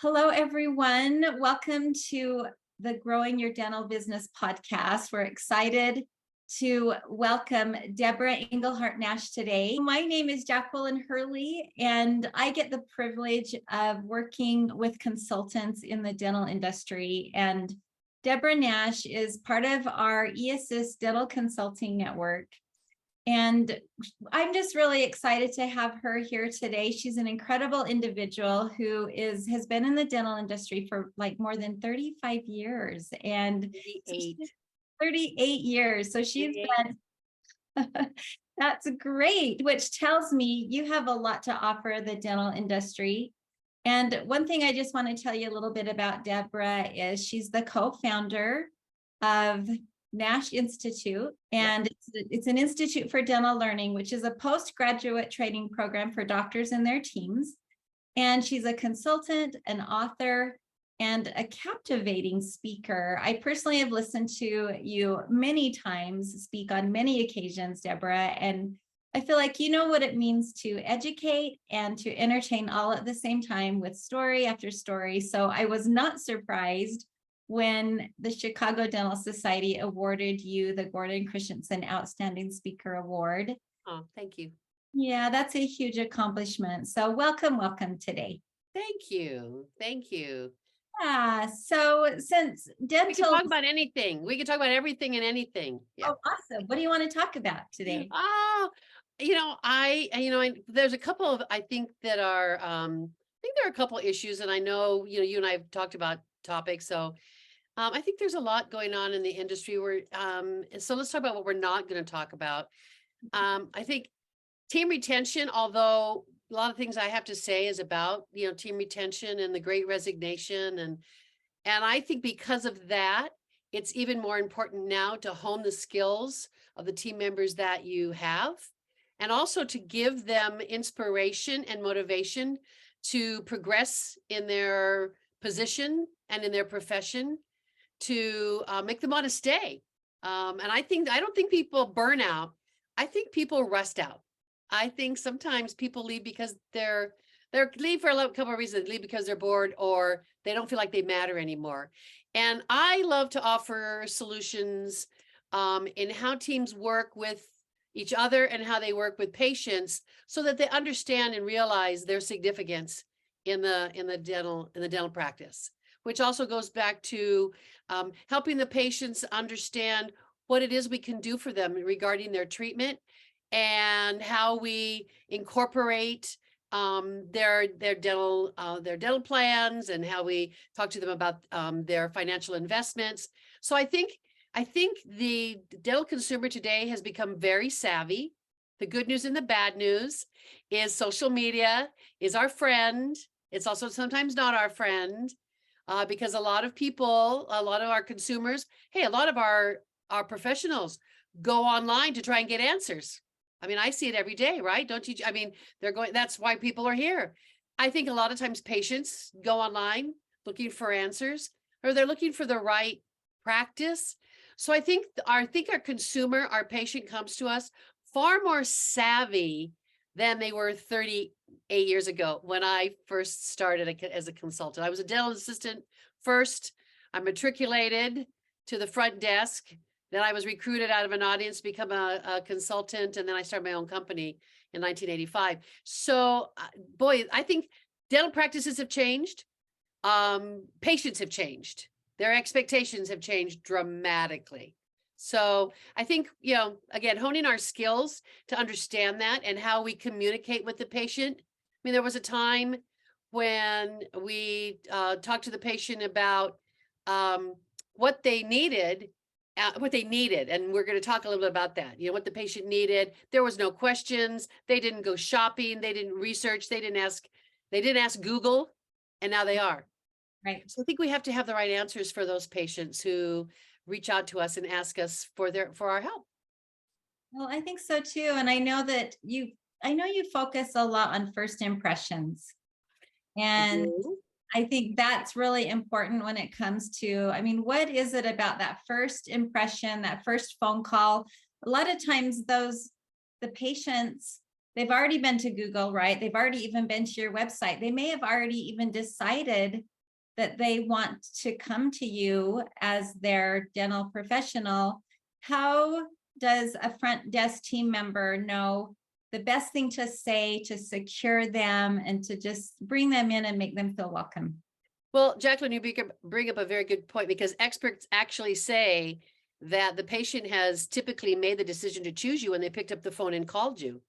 Hello, everyone. Welcome to the Growing Your Dental Business podcast. We're excited to welcome Deborah Engelhardt Nash today. My name is Jacqueline Hurley, and I get the privilege of working with consultants in the dental industry. And Deborah Nash is part of our eAssist Dental Consulting Network. And I'm just really excited to have her here today. She's an incredible individual who has been in the dental industry for like more than 35 years and 38 years. So she's been, that's great, which tells me you have a lot to offer the dental industry. And one thing I just want to tell you a little bit about Deborah is she's the co-founder of Nash Institute, and it's an institute for dental learning, which is a postgraduate training program for doctors and their teams. And she's a consultant, an author, and a captivating speaker. I personally have listened to you many times speak on many occasions, Deborah, and I feel like you know what it means to educate and to entertain all at the same time with story after story. So I was not surprised when the Chicago Dental Society awarded you the Gordon Christensen Outstanding Speaker Award. Oh, thank you. Yeah, that's a huge accomplishment. So welcome today. Thank you. Thank you. Yeah, so since dental... We can talk about anything. We can talk about everything and anything. Yeah. Oh, awesome. What do you want to talk about today? Oh, there's a couple of, I think that are, I think there are a couple of issues, and I know, you and I have talked about topics. So I think there's a lot going on in the industry where, so let's talk about what we're not going to talk about. I think team retention, although a lot of things I have to say is about, team retention and the Great Resignation. And I think because of that, it's even more important now to hone the skills of the team members that you have, and also to give them inspiration and motivation to progress in their position and in their profession, to make them want to stay. And I don't think people burn out. I think people rust out. I think sometimes people leave because they're leave for a couple of reasons. They leave because they're bored or they don't feel like they matter anymore. And I love to offer solutions in how teams work with each other and how they work with patients, so that they understand and realize their significance in the dental practice, which also goes back to helping the patients understand what it is we can do for them regarding their treatment, and how we incorporate their dental plans, and how we talk to them about their financial investments. So I think the dental consumer today has become very savvy. The good news and the bad news is social media is our friend. It's also sometimes not our friend, because a lot of our consumers, a lot of our professionals go online to try and get answers. I mean, I see it every day, right? Don't you? I mean, that's why people are here. I think a lot of times patients go online looking for answers, or they're looking for the right practice. So I think our consumer, our patient, comes to us far more savvy than they were 38 years ago when I first started as a consultant. I was a dental assistant first. I matriculated to the front desk. Then I was recruited out of an audience to become a consultant, and then I started my own company in 1985. So, boy, I think dental practices have changed. Patients have changed. Their expectations have changed dramatically. So I think, again, honing our skills to understand that and how we communicate with the patient. I mean, there was a time when we talked to the patient about what they needed, and we're going to talk a little bit about that. What the patient needed. There was no questions. They didn't go shopping. They didn't research. They didn't ask Google, and now they are. Right. So I think we have to have the right answers for those patients who reach out to us and ask us for our help. Well, I think so too. And I know you focus a lot on first impressions. And I think that's really important when it comes to, what is it about that first impression, that first phone call? A lot of times the patients, they've already been to Google, right? They've already even been to your website. They may have already even decided that they want to come to you as their dental professional, how does a front desk team member know the best thing to say to secure them and to just bring them in and make them feel welcome? Well, Jacqueline, you bring up a very good point, because experts actually say that the patient has typically made the decision to choose you when they picked up the phone and called you.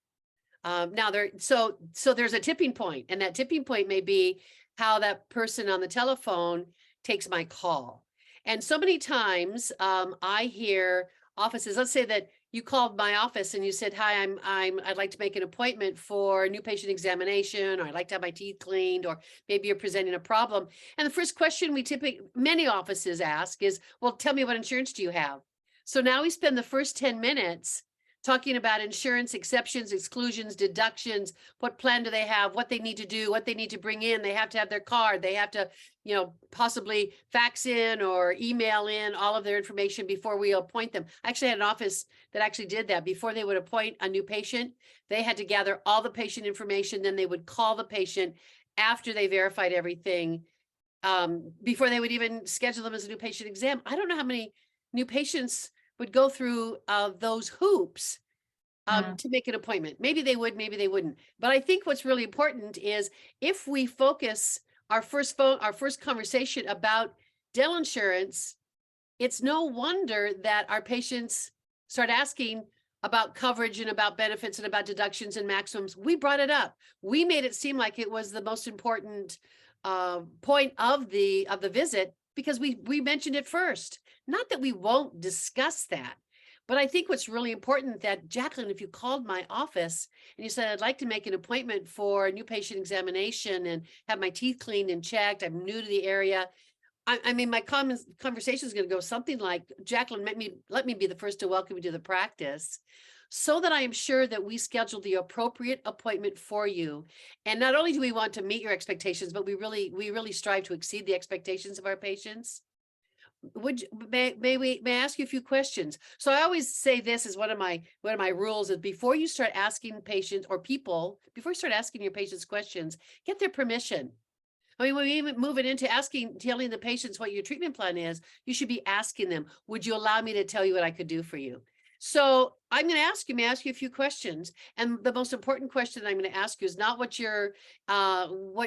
Now so there's a tipping point, and that tipping point may be how that person on the telephone takes my call. And so many times, I hear offices, let's say that you called my office and you said, hi, I'd like to make an appointment for a new patient examination, or I'd like to have my teeth cleaned, or maybe you're presenting a problem. And the first question many offices ask is, well, tell me, what insurance do you have? So now we spend the first 10 minutes talking about insurance, exceptions, exclusions, deductions, what plan do they have, what they need to do, what they need to bring in. They have to have their card. They have to, possibly fax in or email in all of their information before we appoint them. I actually had an office that actually did that. Before they would appoint a new patient, they had to gather all the patient information. Then they would call the patient after they verified everything, before they would even schedule them as a new patient exam. I don't know how many new patients would go through those hoops to make an appointment. Maybe they would, maybe they wouldn't. But I think what's really important is, if we focus our first conversation about dental insurance, it's no wonder that our patients start asking about coverage and about benefits and about deductions and maximums. We brought it up. We made it seem like it was the most important point of the visit, because we mentioned it first. Not that we won't discuss that, but I think what's really important, that, Jacqueline, if you called my office and you said, I'd like to make an appointment for a new patient examination and have my teeth cleaned and checked, I'm new to the area. I mean, my conversation is going to go something like, Jacqueline, let me be the first to welcome you to the practice, so that I am sure that we schedule the appropriate appointment for you. And not only do we want to meet your expectations, but we really strive to exceed the expectations of our patients. May I ask you a few questions? So I always say, this is one of my rules, is before you start asking patients or people, before you start asking your patients questions, get their permission. I mean, when we even move it into telling the patients what your treatment plan is, you should be asking them, would you allow me to tell you what I could do for you? So I'm going to ask you a few questions. And the most important question I'm going to ask you is not what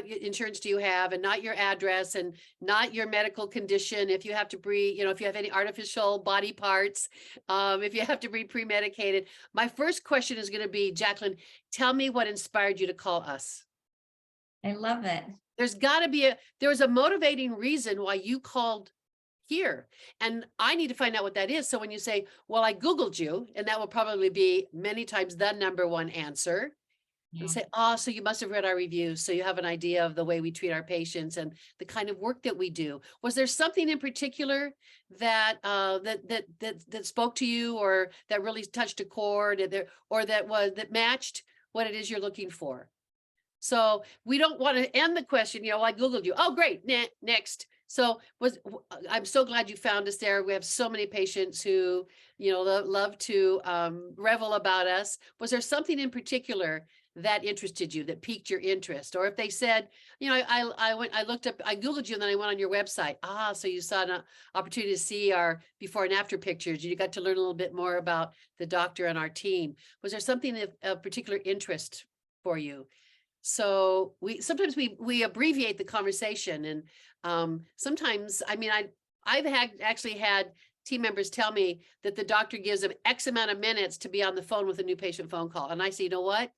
insurance do you have, and not your address, and not your medical condition. If you have to breathe, if you have any artificial body parts, if you have to be pre-medicated. My first question is going to be, Jacqueline, tell me what inspired you to call us. I love it. There's got to be there was a motivating reason why you called here. And I need to find out what that is. So when you say, well, I Googled you, and that will probably be many times the number one answer. Yeah. And say, oh, so you must have read our reviews. So you have an idea of the way we treat our patients and the kind of work that we do. Was there something in particular that that spoke to you, or that really touched a chord, or that matched what it is you're looking for? So we don't want to end the question, I Googled you. Oh, great. Next. So I'm so glad you found us there. We have so many patients who, love to revel about us. Was there something in particular that interested you, that piqued your interest? Or if they said, I looked up, I Googled you, and then I went on your website. So you saw an opportunity to see our before and after pictures. You got to learn a little bit more about the doctor and our team. Was there something of particular interest for you? So sometimes we abbreviate the conversation, and sometimes, I've actually had team members tell me that the doctor gives them X amount of minutes to be on the phone with a new patient phone call. And I say, you know what?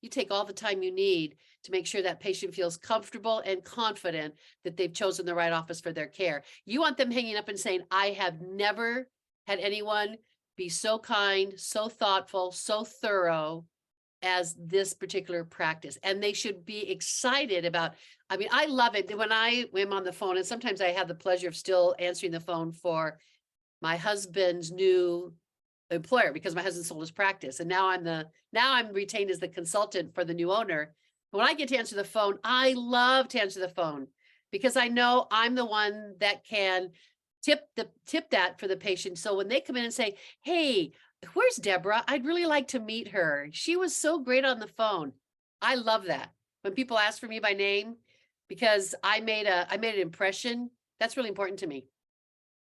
You take all the time you need to make sure that patient feels comfortable and confident that they've chosen the right office for their care. You want them hanging up and saying, I have never had anyone be so kind, so thoughtful, so thorough as this particular practice. And they should be excited about, I love it when I am on the phone, and sometimes I have the pleasure of still answering the phone for my husband's new employer, because my husband sold his practice. And now I'm retained as the consultant for the new owner. When I get to answer the phone, I love to answer the phone, because I know I'm the one that can tip that for the patient. So when they come in and say, hey, where's Deborah? I'd really like to meet her. She was so great on the phone. I love that. When people ask for me by name, because I made an impression. That's really important to me.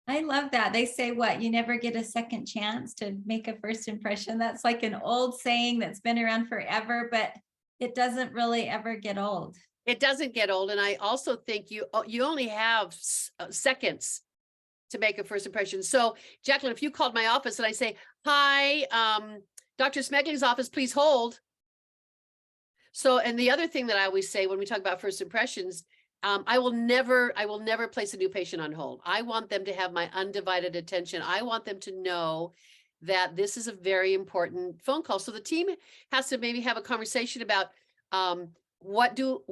I love that. They say what, you never get a second chance to make a first impression. That's like an old saying that's been around forever, but it doesn't really ever get old. It doesn't get old. And I also think you only have seconds to make a first impression. So Jacqueline, if you called my office and I say, hi, Dr. Smegling's office, please hold. So, and the other thing that I always say when we talk about first impressions, I will never place a new patient on hold. I want them to have my undivided attention. I want them to know that this is a very important phone call. So the team has to maybe have a conversation about, what do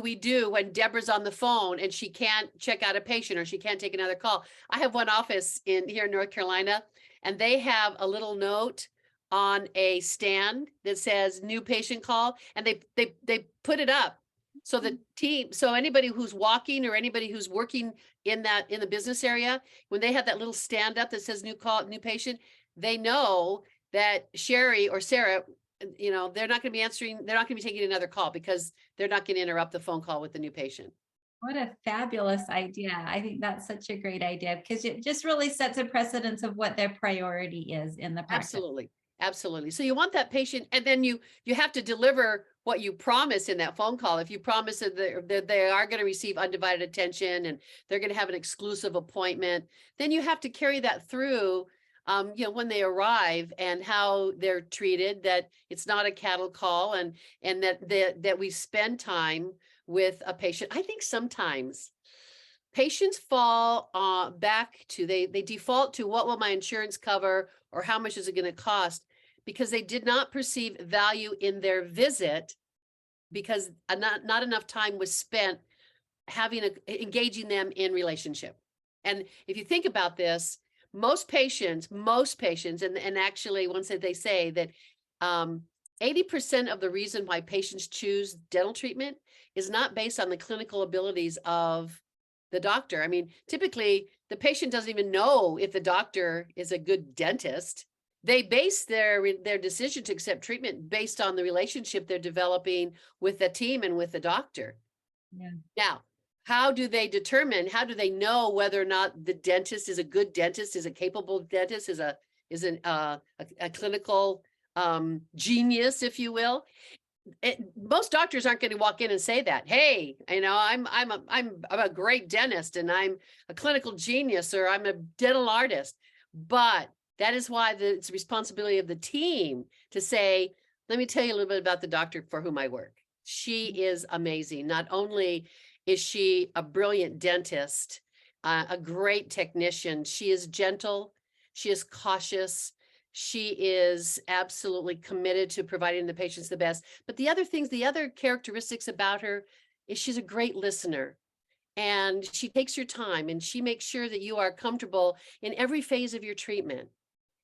we do when Deborah's on the phone and she can't check out a patient or she can't take another call? I have one office here in North Carolina, and they have a little note on a stand that says new patient call, and they put it up. So the team, so anybody who's walking or anybody who's working in the business area, when they have that little stand up that says new call, new patient, they know that Sherry or Sarah, they're not going to be answering, they're not going to be taking another call because they're not going to interrupt the phone call with the new patient. What a fabulous idea. I think that's such a great idea because it just really sets a precedence of what their priority is in the practice. Absolutely. Absolutely. So you want that patient, and then you have to deliver what you promise in that phone call. If you promise that they are going to receive undivided attention and they're going to have an exclusive appointment, then you have to carry that through, when they arrive and how they're treated, that it's not a cattle call, and that we spend time with a patient. I think sometimes patients fall back to, they default to what will my insurance cover or how much is it going to cost, because they did not perceive value in their visit because not enough time was spent engaging them in relationship. And if you think about this, most patients, and actually once they say that 80% of the reason why patients choose dental treatment is not based on the clinical abilities of the doctor. I mean, typically the patient doesn't even know if the doctor is a good dentist. They base their decision to accept treatment based on the relationship they're developing with the team and with the doctor. Yeah. Now, how do they know whether or not the dentist is a good dentist, is a capable dentist, is a clinical genius, if you will? Most doctors aren't going to walk in and say that, hey, I'm a great dentist and I'm a clinical genius or I'm a dental artist. But that is why it's the responsibility of the team to say, let me tell you a little bit about the doctor for whom I work. She is amazing. Not only is she a brilliant dentist, a great technician, she is gentle, she is cautious, she is absolutely committed to providing the patients the best. But the other characteristics about her is she's a great listener, and she takes your time and she makes sure that you are comfortable in every phase of your treatment.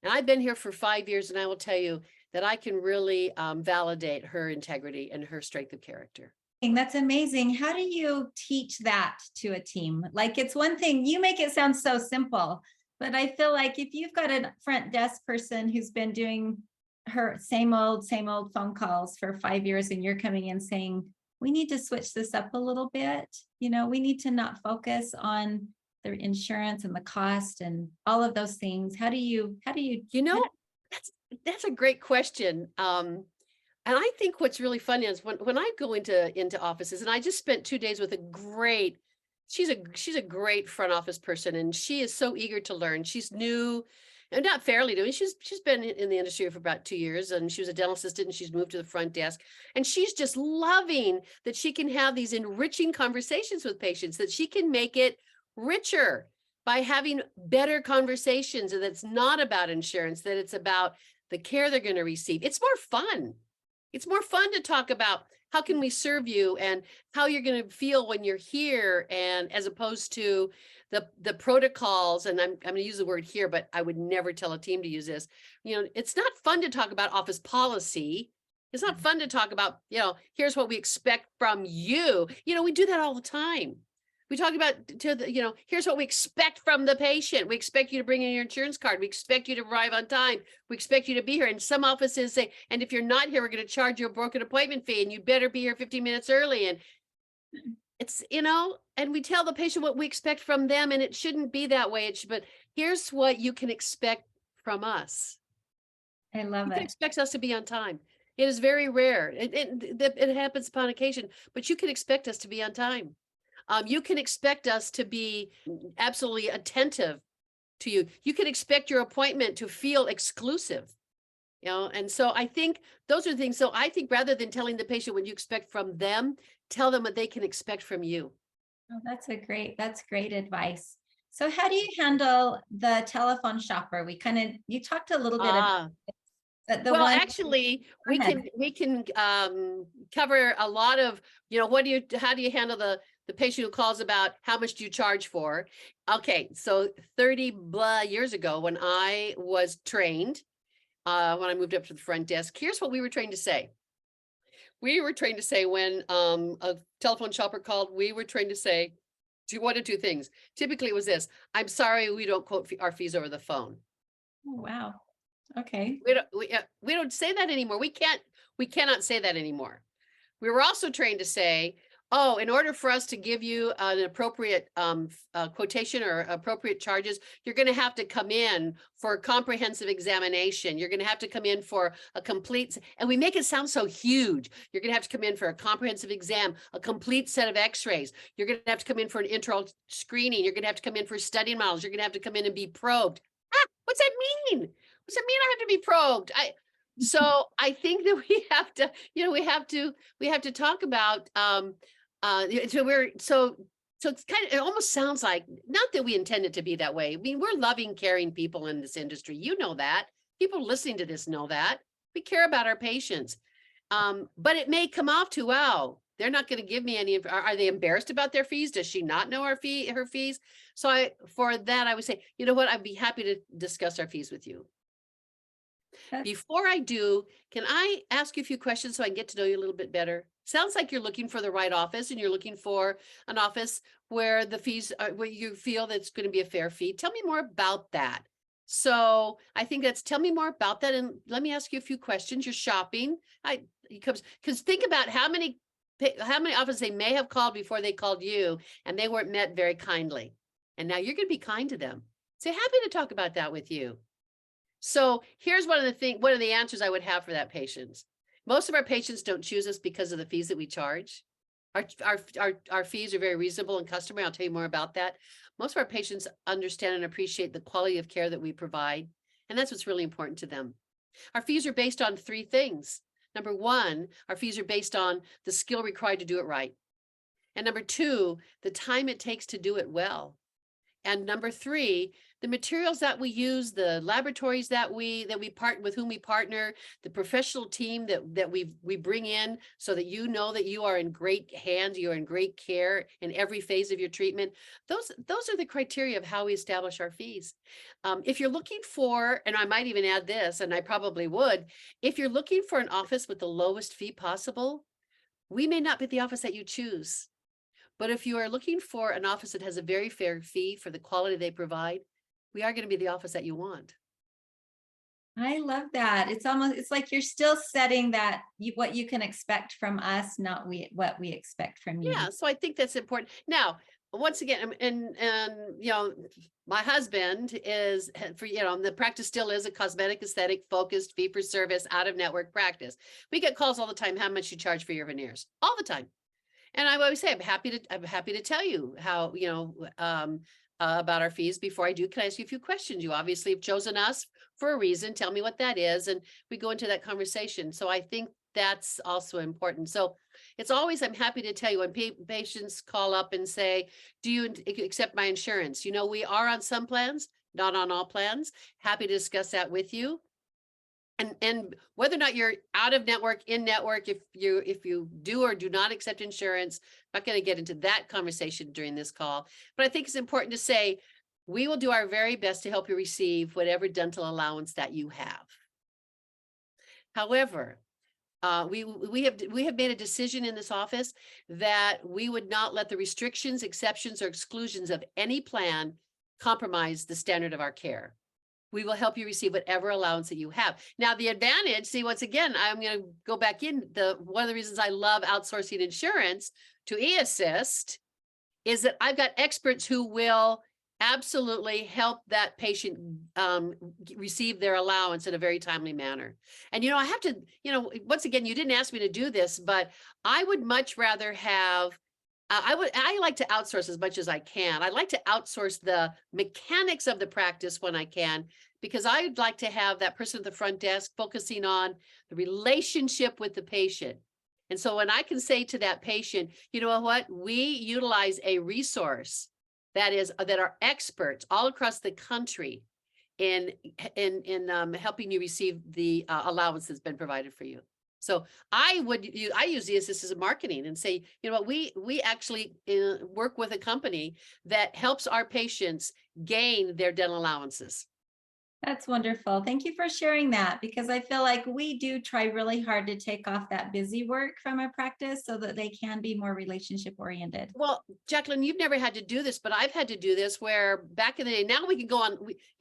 And I've been here for 5 years, and I will tell you that I can really validate her integrity and her strength of character. That's amazing. How do you teach that to a team? Like, it's one thing, you make it sound so simple, but I feel like if you've got a front desk person who's been doing her same old phone calls for 5 years, and you're coming in saying, we need to switch this up a little bit. We need to not focus on the insurance and the cost and all of those things. How do you, that's a great question. And I think what's really fun is when I go into offices, and I just spent 2 days with she's a great front office person, and she is so eager to learn. She's new and not fairly new. She's been in the industry for about 2 years, and she was a dental assistant, and she's moved to the front desk, and she's just loving that she can have these enriching conversations with patients, that she can make it richer by having better conversations. And that's not about insurance, that it's about the care they're going to receive. It's more fun. It's more fun to talk about how can we serve you and how you're going to feel when you're here, and as opposed to the protocols. And I'm going to use the word here, but I would never tell a team to use this. It's not fun to talk about office policy. It's not fun to talk about, here's what we expect from you. We do that all the time. We talk about, here's what we expect from the patient. We expect you to bring in your insurance card. We expect you to arrive on time. We expect you to be here. And some offices say, and if you're not here, we're going to charge you a broken appointment fee, and you better be here 15 minutes early. And it's, and we tell the patient what we expect from them, and it shouldn't be that way. But here's what you can expect from us. I love You can it. expect us to be on time. It is very rare. It happens upon occasion, but you can expect us to be on time. You can expect us to be absolutely attentive to you. You can expect your appointment to feel exclusive. And so I think those are the things. So I think rather than telling the patient what you expect from them, tell them what they can expect from you. Oh, that's great advice. So how do you handle the telephone shopper? You talked a little bit about Ah, the well, one. actually, Go ahead. we can cover a lot of, how do you handle the patient who calls about how much do you charge for? Okay, so 30 blah years ago when I was trained, when I moved up to the front desk, here's what we were trained to say. We were trained to say when a telephone shopper called, we were trained to say one of two things. Typically it was this: I'm sorry, we don't quote our fees over the phone. Oh, wow. Okay. We don't say that anymore. We cannot say that anymore. We were also trained to say, oh, in order for us to give you an appropriate quotation or appropriate charges, you're going to have to come in for a comprehensive examination. You're going to have to come in for a complete, and we make it sound so huge. You're going to have to come in for a comprehensive exam, a complete set of x-rays. You're going to have to come in for an intraoral screening. You're going to have to come in for study models. You're going to have to come in and be probed. What's that mean? What's that mean I have to be probed? So I think that we have to, we have to talk about so it's it almost sounds like, not that we intend it to be that way. I mean, we're loving, caring people in this industry. You know that. People listening to this know that. We care about our patients. But it may come off to, wow, they're not going to give me any. Are they embarrassed about their fees? Does she not know her fees? So for that, I would say, you know what, I'd be happy to discuss our fees with you. That's, Before I do, can I ask you a few questions so I can get to know you a little bit better? Sounds like you're looking for the right office and you're looking for an office where the fees are, where you feel that's going to be a fair fee. Tell me more about that. So I think tell me more about that. And let me ask you a few questions. You're shopping. Because think about how many offices they may have called before they called you and they weren't met very kindly. And now you're going to be kind to them. So happy to talk about that with you. So here's one of the answers I would have for that patients. Most of our patients don't choose us because of the fees that we charge. Our fees are very reasonable and customary. I'll tell you more about that. Most of our patients understand and appreciate the quality of care that we provide. And that's what's really important to them. Our fees are based on three things. Number one, our fees are based on the skill required to do it right. And number two, the time it takes to do it well. And number three, the materials that we use, the laboratories that we with whom we partner, the professional team that we bring in so that you know that you are in great hands, you're in great care in every phase of your treatment. Those are the criteria of how we establish our fees. If you're looking for, and I might even add this, and I probably would, if you're looking for an office with the lowest fee possible, we may not be the office that you choose. But if you are looking for an office that has a very fair fee for the quality they provide, we are going to be the office that you want. I love that. It's like you're still setting what you can expect from us, not what we expect from you. Yeah, so I think that's important. Now, once again, my husband is the practice still is a cosmetic aesthetic focused fee for service out of network practice. We get calls all the time, how much you charge for your veneers, all the time. And I always say, I'm happy to tell you how, about our fees. Before I do, can I ask you a few questions? You obviously have chosen us for a reason. Tell me what that is. And we go into that conversation. So I think that's also important. So it's always, I'm happy to tell you when patients call up and say, do you accept my insurance? We are on some plans, not on all plans. Happy to discuss that with you. And whether or not you're out of network, in network, if you do or do not accept insurance, I'm not going to get into that conversation during this call, but I think it's important to say, we will do our very best to help you receive whatever dental allowance that you have. However, we have made a decision in this office that we would not let the restrictions, exceptions, or exclusions of any plan compromise the standard of our care. we will help you receive whatever allowance that you have. Now, the advantage, see, once again, I'm going to go back in. One of the reasons I love outsourcing insurance to eAssist is that I've got experts who will absolutely help that patient receive their allowance in a very timely manner. And, I have to, once again, you didn't ask me to do this, but I would much rather have I like to outsource as much as I can. I like to outsource the mechanics of the practice when I can, because I'd like to have that person at the front desk focusing on the relationship with the patient. And so when I can say to that patient, you know what, we utilize a resource that are experts all across the country in helping you receive the allowance that's been provided for you. So I use the assist as marketing and say, you know what, we actually work with a company that helps our patients gain their dental allowances. That's wonderful. Thank you for sharing that, because I feel like we do try really hard to take off that busy work from our practice so that they can be more relationship oriented. Well, Jacqueline, you've never had to do this, but I've had to do this where back in the day, now we can go on,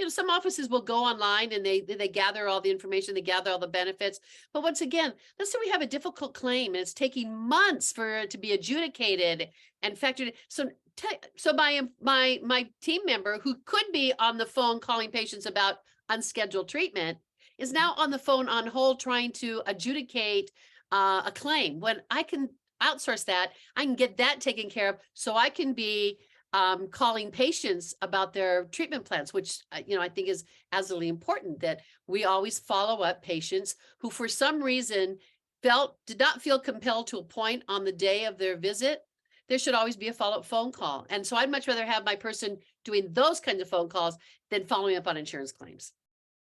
some offices will go online and they gather all the information, they gather all the benefits. But once again, let's say we have a difficult claim and it's taking months for it to be adjudicated and factored. So my team member who could be on the phone calling patients about unscheduled treatment is now on the phone on hold trying to adjudicate a claim. When I can outsource that, I can get that taken care of, so I can be calling patients about their treatment plans, which I think is absolutely important, that we always follow up patients who for some reason did not feel compelled to appoint on the day of their visit. There should always be a follow-up phone call. And so I'd much rather have my person doing those kinds of phone calls than following up on insurance claims.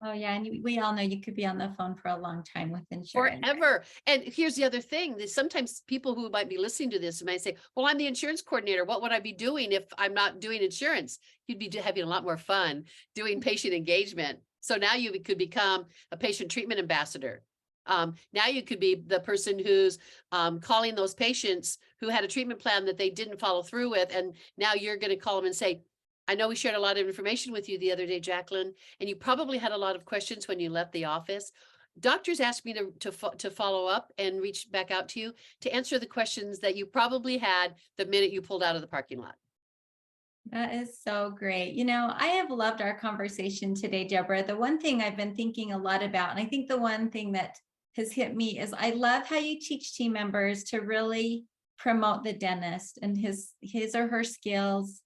Oh yeah, and we all know you could be on the phone for a long time with insurance. Forever. And here's the other thing, that sometimes people who might be listening to this might say, well, I'm the insurance coordinator. What would I be doing if I'm not doing insurance? You'd be having a lot more fun doing patient engagement. So now you could become a patient treatment ambassador. Now you could be the person who's calling those patients who had a treatment plan that they didn't follow through with. And now you're going to call them and say, I know we shared a lot of information with you the other day, Jacqueline, and you probably had a lot of questions when you left the office. Doctors asked me to follow up and reach back out to you to answer the questions that you probably had the minute you pulled out of the parking lot. That is so great. I have loved our conversation today, Deborah. The one thing I've been thinking a lot about, and I think the one thing that has hit me, is I love how you teach team members to really promote the dentist and his or her skills,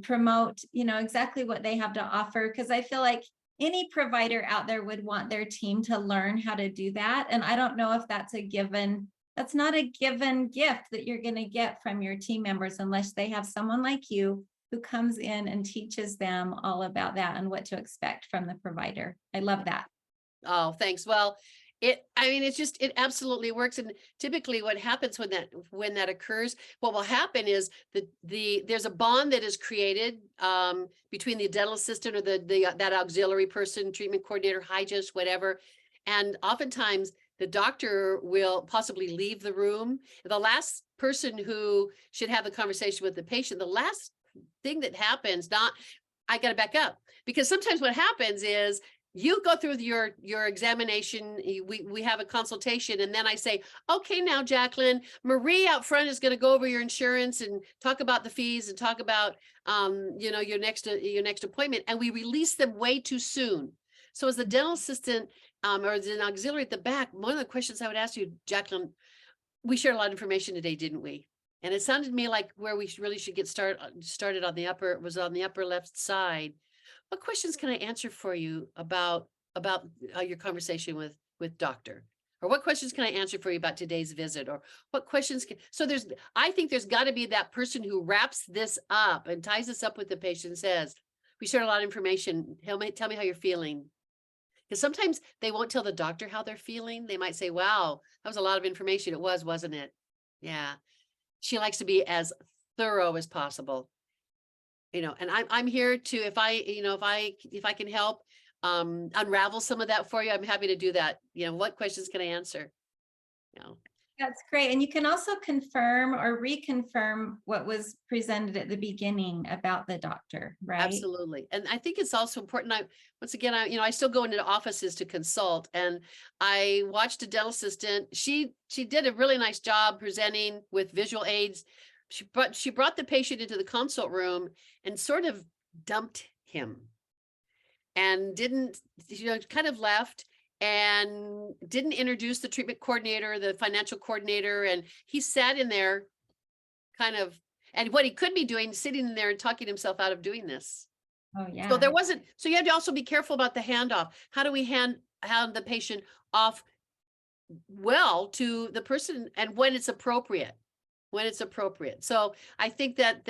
promote, exactly what they have to offer. Because I feel like any provider out there would want their team to learn how to do that. And I don't know if that's a given. That's not a given gift that you're going to get from your team members unless they have someone like you who comes in and teaches them all about that and what to expect from the provider. I love that. Oh, thanks. Well, it absolutely works. And typically what happens when that occurs, what will happen is there's a bond that is created between the dental assistant or that auxiliary person, treatment coordinator, hygienist, whatever. And oftentimes the doctor will possibly leave the room. The last person who should have the conversation with the patient, the last thing that happens, I got to back up, because sometimes what happens is you go through your examination, we have a consultation, and then I say, okay, now Jacqueline, Marie out front is going to go over your insurance and talk about the fees and talk about your next appointment, and we release them way too soon. So as the dental assistant or as an auxiliary at the back, one of the questions I would ask you, Jacqueline, we shared a lot of information today, didn't we? And it sounded to me like where we really should get started on the upper left side. What questions can I answer for you about your conversation with doctor? Or what questions can I answer for you about today's visit? Or what questions I think there's got to be that person who wraps this up and ties this up with the patient and says, we shared a lot of information. Tell me how you're feeling. Because sometimes they won't tell the doctor how they're feeling. They might say, wow, that was a lot of information. It was, wasn't it? Yeah. She likes to be as thorough as possible. And I'm here to, if I can help unravel some of that for you, I'm happy to do that. What questions can I answer? That's great. And you can also confirm or reconfirm what was presented at the beginning about the doctor, right? Absolutely. And I think it's also important. Once again, I still go into offices to consult, and I watched a dental assistant. She did a really nice job presenting with visual aids. She brought the patient into the consult room and sort of dumped him and didn't, kind of left and didn't introduce the treatment coordinator, the financial coordinator. And he sat in there kind of, and what he could be doing, sitting in there and talking himself out of doing this. Oh, So yeah. so you have to also be careful about the handoff. How do we hand the patient off well to the person, and when it's appropriate? So I think and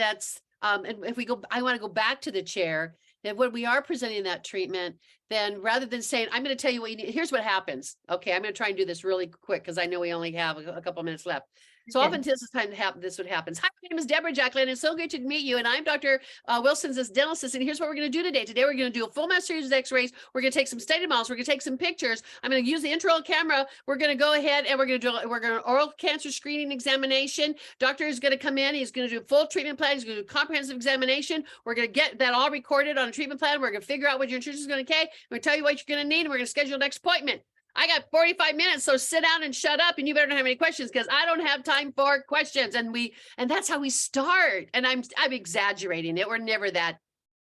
if we go, I want to go back to the chair, that when we are presenting that treatment, then rather than saying, I'm going to tell you what you need, here's what happens. Okay, I'm going to try and do this really quick because I know we only have a couple minutes left. So Good. often this is time to happen. This would happen. Hi, my name is Deborah Jacqueline. It's so good to meet you. And I'm Dr. Wilson's dental assistant. Here's what we're going to do today. Today, we're going to do a full mass series of x-rays. We're going to take some study models. We're going to take some pictures. I'm going to use the intraoral camera. We're going to go ahead and we're going to oral cancer screening examination. Doctor is going to come in. He's going to do a full treatment plan. He's going to do a comprehensive examination. We're going to get that all recorded on a treatment plan. We're going to figure out what your insurance is going to pay. We're going to tell you what you're going to need, and we're going to schedule the next appointment. I got 45 minutes, so sit down and shut up, and you better not have any questions because I don't have time for questions. And that's how we start. And I'm exaggerating it. We're never that,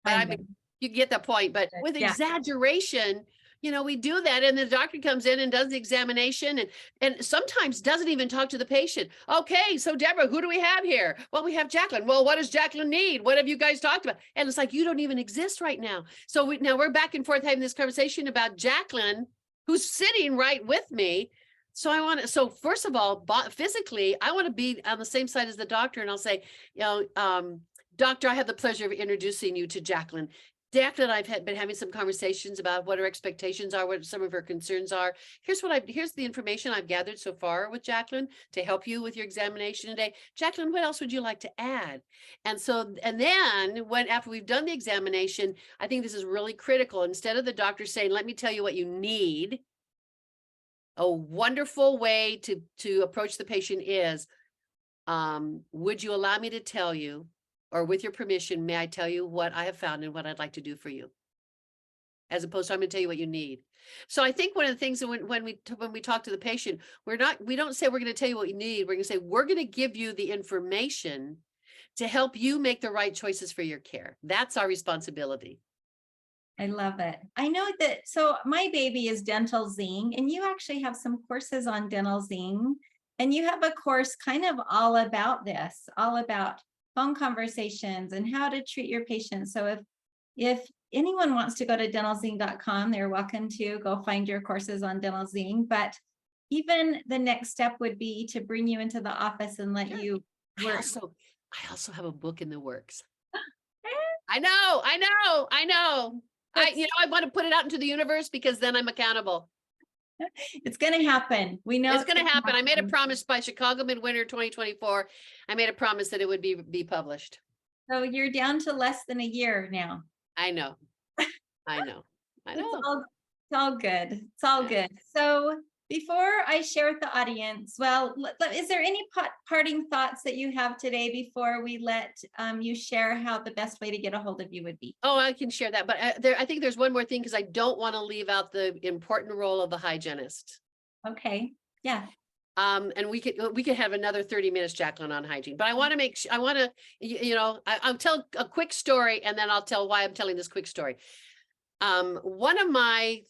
but you get the point. But with exaggeration, we do that, and the doctor comes in and does the examination, and sometimes doesn't even talk to the patient. Okay, so Deborah, who do we have here? Well, we have Jacqueline. Well, what does Jacqueline need? What have you guys talked about? And it's like, you don't even exist right now. So now we're back and forth having this conversation about Jacqueline, who's sitting right with me. So first of all, physically, I want to be on the same side as the doctor. And I'll say, doctor, I have the pleasure of introducing you to Jacqueline. Jacqueline and I've been having some conversations about what her expectations are, what some of her concerns are. Here's the information I've gathered so far with Jacqueline to help you with your examination today. Jacqueline, what else would you like to add? And then after we've done the examination, I think this is really critical. Instead of the doctor saying, let me tell you what you need, a wonderful way to approach the patient is, would you allow me to tell you, or with your permission, may I tell you what I have found and what I'd like to do for you? As opposed to, I'm going to tell you what you need. So I think one of the things that when we talk to the patient, we don't say we're going to tell you what you need. We're going to say, we're going to give you the information to help you make the right choices for your care. That's our responsibility. I love it. I know that. So my baby is Dental Zing, and you actually have some courses on Dental Zing, and you have a course kind of all about this, all about phone conversations and how to treat your patients. So if anyone wants to go to dentalzing.com, they're welcome to go find your courses on Dental Zing. But even the next step would be to bring you into the office and let you work. I also have a book in the works. I know. I want to put it out into the universe because then I'm accountable. It's going to happen. We know it's going to happen. I made a promise by Chicago Midwinter 2024. I made a promise that it would be published. So you're down to less than a year now. I know. It's all good. It's all good. So before I share with the audience, well, is there any parting thoughts that you have today before we let you share how the best way to get a hold of you would be? Oh, I can share that. But I think there's one more thing, because I don't want to leave out the important role of the hygienist. Okay. Yeah. And we could have another 30 minutes, Jacqueline, on hygiene, but I'll tell a quick story, and then I'll tell why I'm telling this quick story. One of my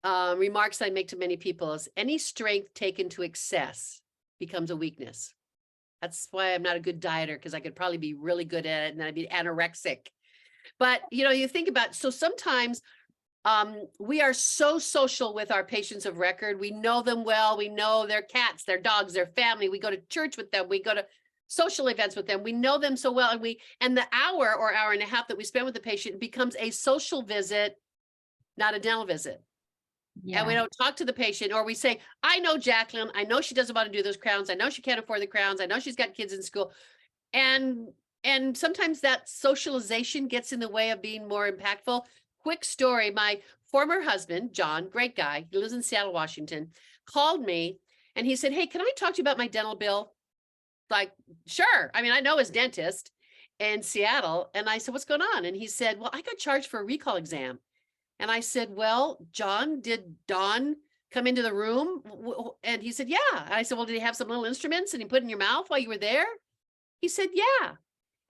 remarks I make to many people is, any strength taken to excess becomes a weakness. That's why I'm not a good dieter, because I could probably be really good at it and then I'd be anorexic. But you think about, so sometimes we are so social with our patients of record. We know them well. We know their cats, their dogs, their family. We go to church with them. We go to social events with them. We know them so well. And the hour or hour and a half that we spend with the patient becomes a social visit, not a dental visit. Yeah. And we don't talk to the patient, or we say, I know Jacqueline. I know she doesn't want to do those crowns. I know she can't afford the crowns. I know she's got kids in school. And sometimes that socialization gets in the way of being more impactful. Quick story. My former husband, John, great guy, he lives in Seattle, Washington, called me And he said, hey, can I talk to you about my dental bill? Like, sure. I mean, I know his dentist in Seattle. And I said, what's going on? And he said, well, I got charged for a recall exam. And I said, well, John, did Don come into the room? And he said, yeah. And I said, well, did he have some little instruments and he put in your mouth while you were there? He said, yeah.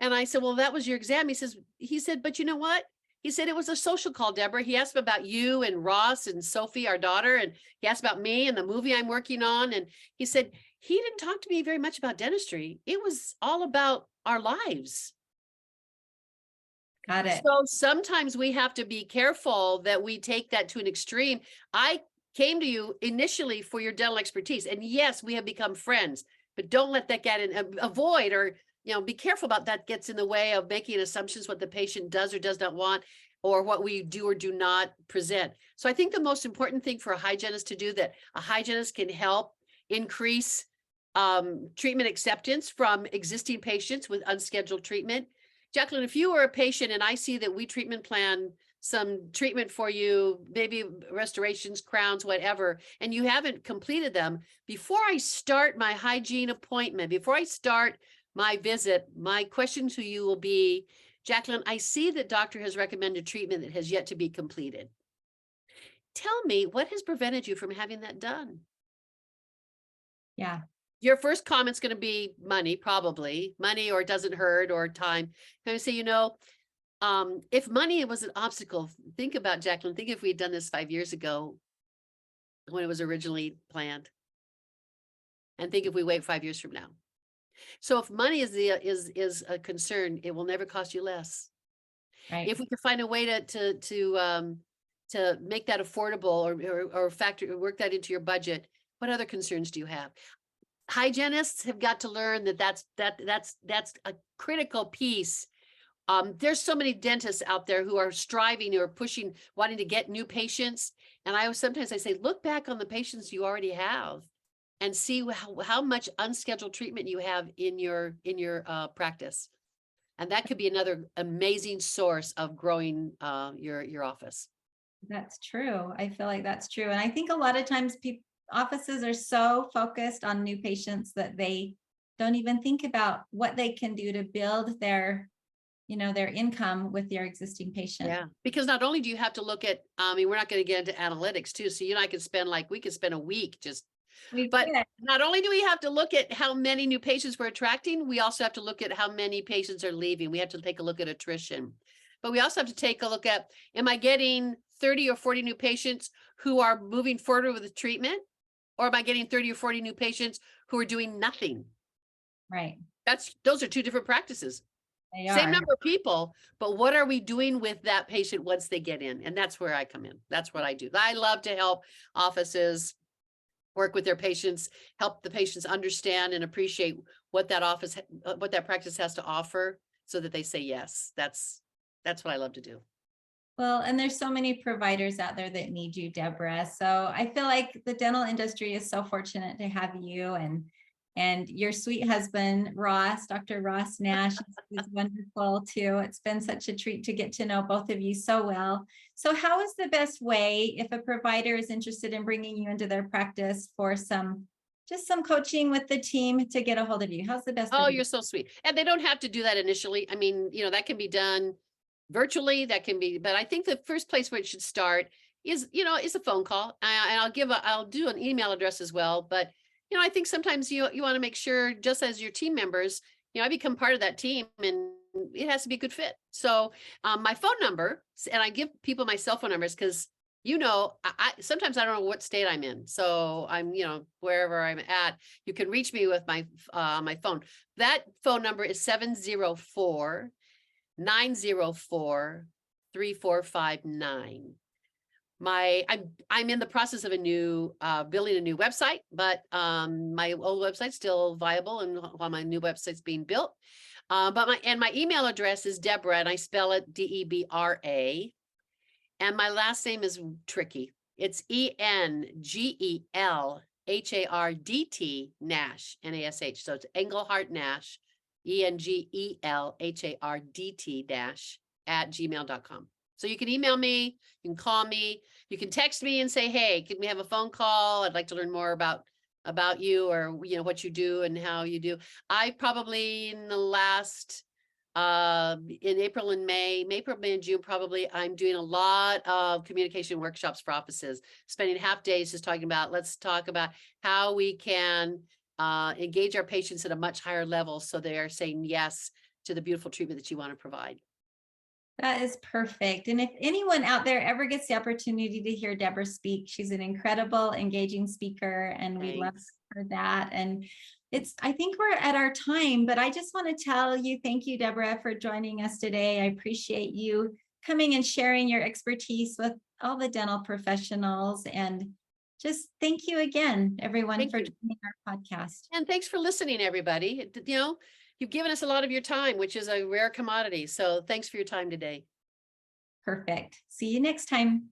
And I said, well, that was your exam. He said, but you know what? He said, it was a social call, Deborah. He asked about you and Ross and Sophie, our daughter, and he asked about me and the movie I'm working on. And he said, he didn't talk to me very much about dentistry. It was all about our lives. Got it. So sometimes we have to be careful that we take that to an extreme. I came to you initially for your dental expertise. And yes, we have become friends, but don't let that get in, avoid or, be careful about that gets in the way of making assumptions what the patient does or does not want, or what we do or do not present. So I think the most important thing for a hygienist to do, that a hygienist can help increase treatment acceptance from existing patients with unscheduled treatment. Jacqueline, if you were a patient and I see that we treatment plan some treatment for you, maybe restorations, crowns, whatever, and you haven't completed them, before I start my hygiene appointment, before I start my visit, my question to you will be, Jacqueline, I see that doctor has recommended treatment that has yet to be completed. Tell me, what has prevented you from having that done? Yeah. Your first comment's going to be money, probably money, or it doesn't hurt, or time. And I say, if money was an obstacle, think about, Jacqueline, think if we had done this 5 years ago when it was originally planned, and think if we wait 5 years from now. So if money is a concern, it will never cost you less. Right. If we could find a way to make that affordable, or factor, work that into your budget, what other concerns do you have? Hygienists have got to learn that that's a critical piece. There's so many dentists out there who are striving or pushing, wanting to get new patients. And sometimes I say, look back on the patients you already have and see how much unscheduled treatment you have in your practice. And that could be another amazing source of growing your office. That's true. I feel like that's true. And I think a lot of times offices are so focused on new patients that they don't even think about what they can do to build their income with your existing patient. Yeah, because not only do you have to look at, we're not going to get into analytics too. So I could spend we could spend a week just, but not only do we have to look at how many new patients we're attracting, we also have to look at how many patients are leaving. We have to take a look at attrition, but we also have to take a look at, am I getting 30 or 40 new patients who are moving forward with the treatment? Or am I getting 30 or 40 new patients who are doing nothing? Right. Those are two different practices. Same number of people, but what are we doing with that patient once they get in? And that's where I come in. That's what I do. I love to help offices work with their patients, help the patients understand and appreciate what that practice has to offer, so that they say yes. That's what I love to do. Well, and there's so many providers out there that need you, Deborah. So I feel like the dental industry is so fortunate to have you and your sweet husband, Ross, Dr. Ross Nash is wonderful too. It's been such a treat to get to know both of you so well. So how is the best way, if a provider is interested in bringing you into their practice for some coaching with the team, to get a hold of you? How's the best way? Oh, you're so sweet. And they don't have to do that initially. I mean, that can be done virtually, but I think the first place where it should start is a phone call. And I'll do an email address as well. But, I think sometimes you want to make sure, just as your team members, I become part of that team, and it has to be a good fit. So my phone number, and I give people my cell phone numbers because, I sometimes I don't know what state I'm in. So I'm, wherever I'm at, you can reach me with my phone. That phone number is 704-904-3459. I'm in the process of building a new website, but my old website's still viable, and while my new website's being built. But my email address is Deborah, and I spell it Debra, and my last name is tricky. It's ENGELHARDT Nash, NASH. So it's Engelhart Nash, ENGELHARDT Nash @gmail.com. So you can email me, you can call me, you can text me and say, hey, can we have a phone call? I'd like to learn more about about you, or, you know, what you do and how you do. I probably in the last, in April and May, May and June, probably, I'm doing a lot of communication workshops for offices, spending half days just talking about, let's talk about how we can engage our patients at a much higher level so they are saying yes to the beautiful treatment that you want to provide. That is perfect. And if anyone out there ever gets the opportunity to hear Deborah speak, she's an incredible, engaging speaker, and we love Thanks. her that. And I think we're at our time, but I just want to tell you, thank you, Deborah, for joining us today. I appreciate you coming and sharing your expertise with all the dental professionals. And just thank you again, everyone, Thank for you. joining our podcast. And thanks for listening, everybody. You know, you've given us a lot of your time, which is a rare commodity. So thanks for your time today. Perfect. See you next time.